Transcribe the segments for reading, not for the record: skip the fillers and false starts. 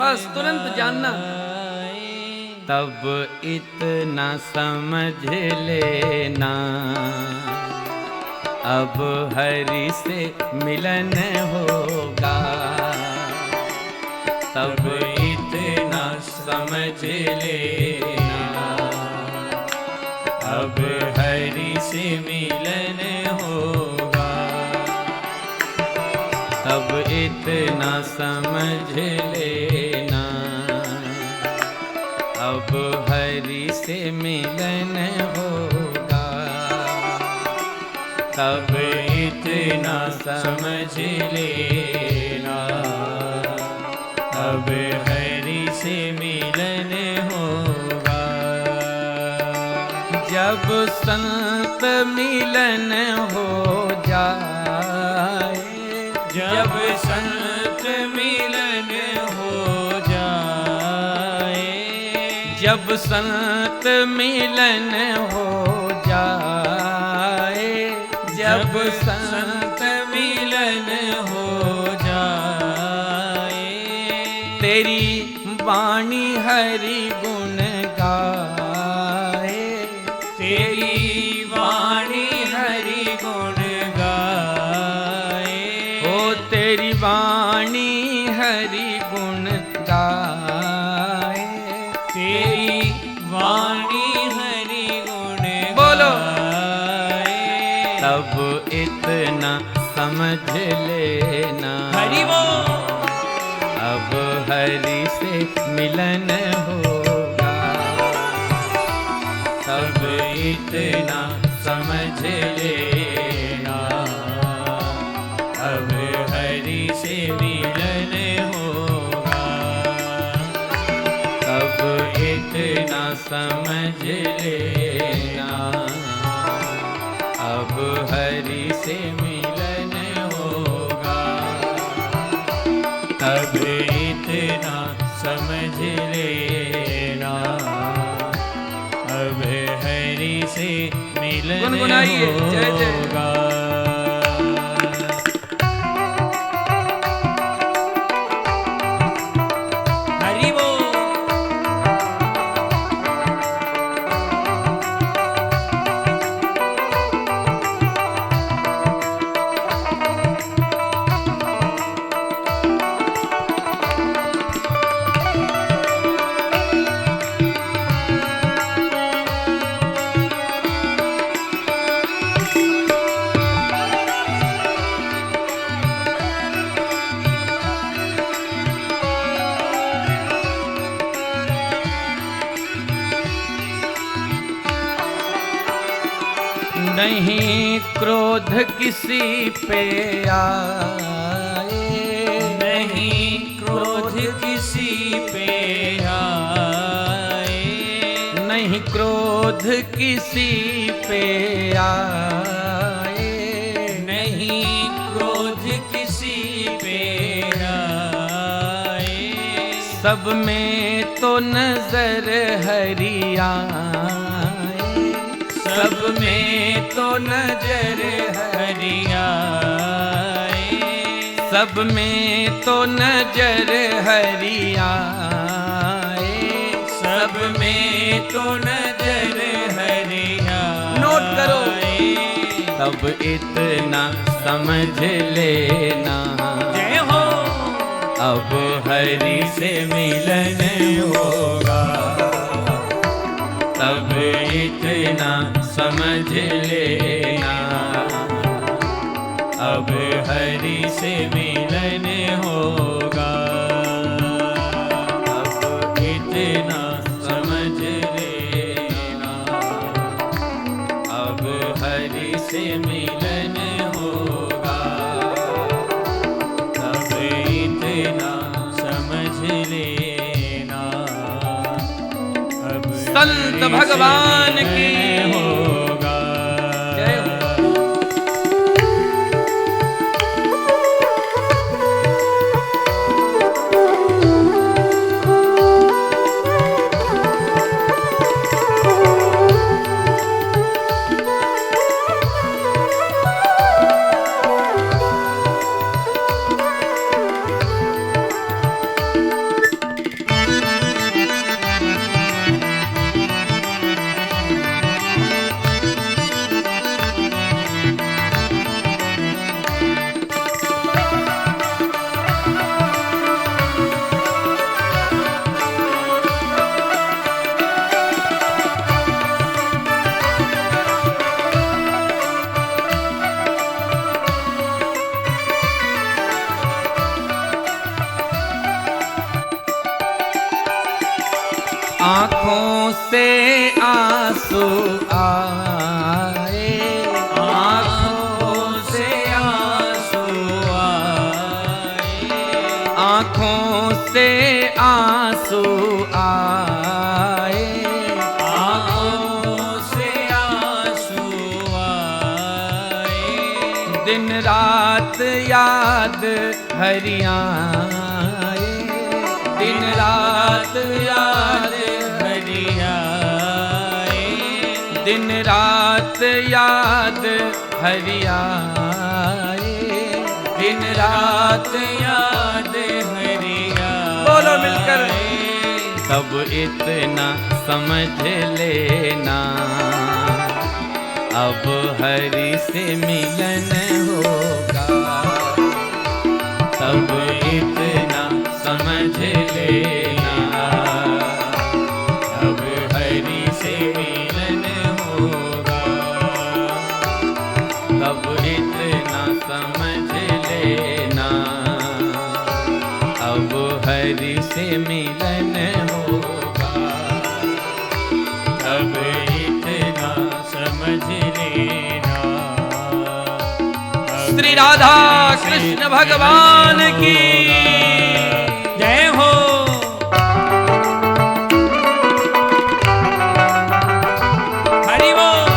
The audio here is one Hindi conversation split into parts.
बस तुरंत जानना। तब इतना समझ लेना, अब हरि से मिलन होगा। तब इतना समझ लेना, अब हरि से मिलन होगा। तब इतना समझ लेना, अब हरि से मिलन होगा। तब इतना समझ लेना, अब हरि से मिलन होगा। जब संत मिलन हो जाए, जब संत मिलन हो जाए, जब संत मिलन हो जाए, जब संत मिलन हो जाए, तेरी वाणी हरि गुण गाए, तेरी वाणी हरि गुण गाए, ओ तेरी वाणी हरि गुण गाए, तेरी वाणी हरि गुण बोलो। तब इतना समझ लेना, हरि बोल, अब हरि से मिलन होगा। तब इतना समझ लेना, अब हरि से मिलन होगा। तब इतना समझ लेना, अब हरि से मिलन होगा। तब इतना समझ लेना, अब हरि से मिलन होगा। हरि बोल। नहीं क्रोध किसी पे आए, नहीं क्रोध किसी पे आए, नहीं क्रोध किसी पे आए, नहीं क्रोध किसी पे आए, सब में तो नजर हरि आए, सब में तो नजर हरि आए, सब में तो नजर हरि आए, सब में तो नजर हरि आए। नोट करो। तब इतना समझ लेना, जय हो, अब हरि से मिलन होगा। तब इतना समझ लेना, अब हरि से मिलन होगा। अब इतना समझ लेना, अब हरि से मिलन होगा। तब इतना समझ लेना, अब संत भगवान की होगा। जय हो। आँखों से आंसू आए, आँखों से आंसू आए, आँखों से आंसू आए, आँखों से आंसू आए। दिन रात याद हरि आए, दिन रात याद हरि आए, दिन रात याद हरि आए, दिन रात याद हरि आए। बोलो मिलकर। सब इतना समझ लेना, अब हरि से मिलन होगा। सब इतना समझ लेना, अब हरि से मिलन होगा। सब इतना समझ लेना, अब हरि से मिलन होगा। अब इतना समझ लेना। श्री राधा कृष्ण भगवान की जय हो। हरि बोल।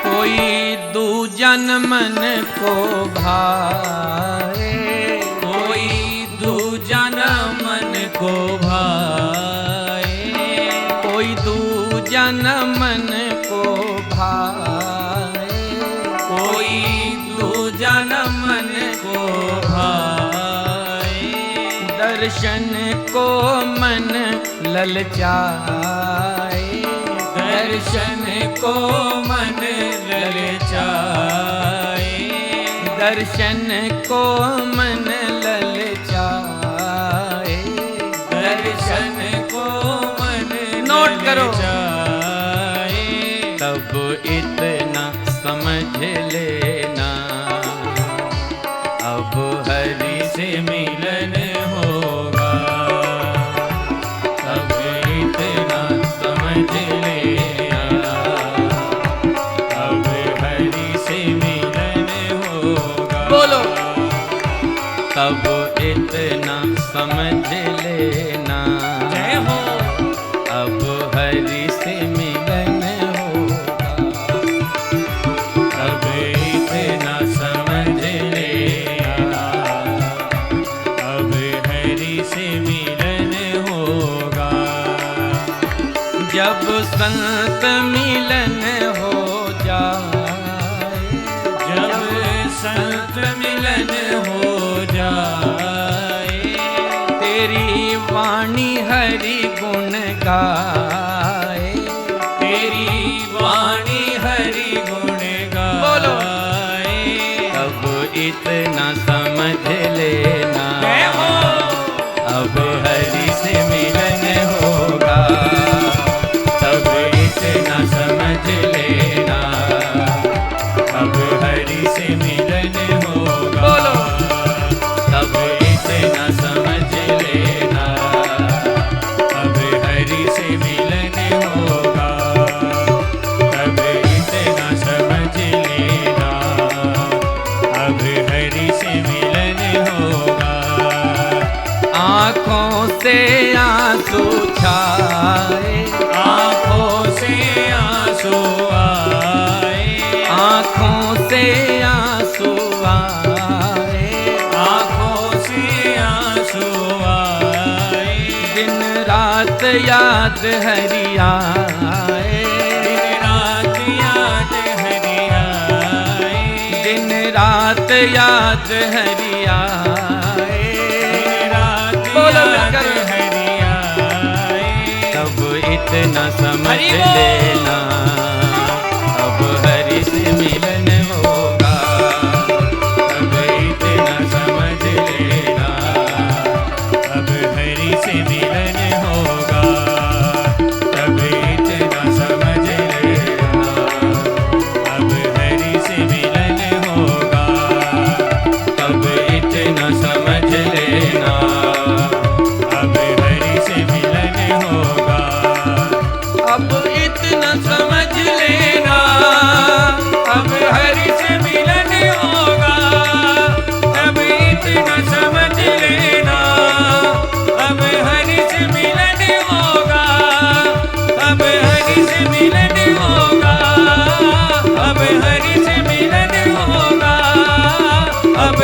कोई दूजन मन को भाए, कोई दूजन मन को भाए, कोई दूजन मन को भाए, कोई दूजन मन को भाए। दर्शन को मन ललचाए, दर्शन को मन ललचाए, दर्शन को मन ललचाए, दर्शन को मन नोट करो। तब इतना समझ लेना, अब हरि से मिलन होगा। तब इतना समझ लेना, अब हरि से मिलन होगा। बोलो। तब इतना समझ लेना, जय हो, अब हरि से मिलन होगा। अब इतना समझ लेना, अब हरि से मिलन होगा। जब संत मिलन हो जाए, जब संत मिलन हो जाए, तेरी वाणी हरि गुण गाए, तेरी वाणी हरि गुण गाए। बोलो। तब इतना समझ लेना, अब हरि से मिलन होगा। तब इतना समझ लेना, अब हरि से मिलन होगा। बोलो। तब इतना समझ लेना, अब हरि से मिलन होगा। तब इतना समझ लेना, अब हरि से मिलन होगा। आँखों से आंसू छाए, आँखों से आंसू आए, आँखों से आंसू आए, आँखों से आंसू आए। दिन रात याद हरि आए, दिन रात याद हरि आए, दिन रात रात याद हरि आए, बोलो मिलकर हरि आए, तब इतना समझ लेना अब हरि से मिलन होगा। अब इतना समझ लेना अब हरि से मिलन होगा। तब इतना समझ लेना अब हरि से मिलन होगा। अब इतना समझ लेना अब हरि से मिलन होगा। अब इतना समझ लेना अब हरि से मिलन होगा। अब इतना समझ लेना अब हरि से मिलन होगा। अब हरि से मिलन होगा। अब हरि से मिलन होगा। अब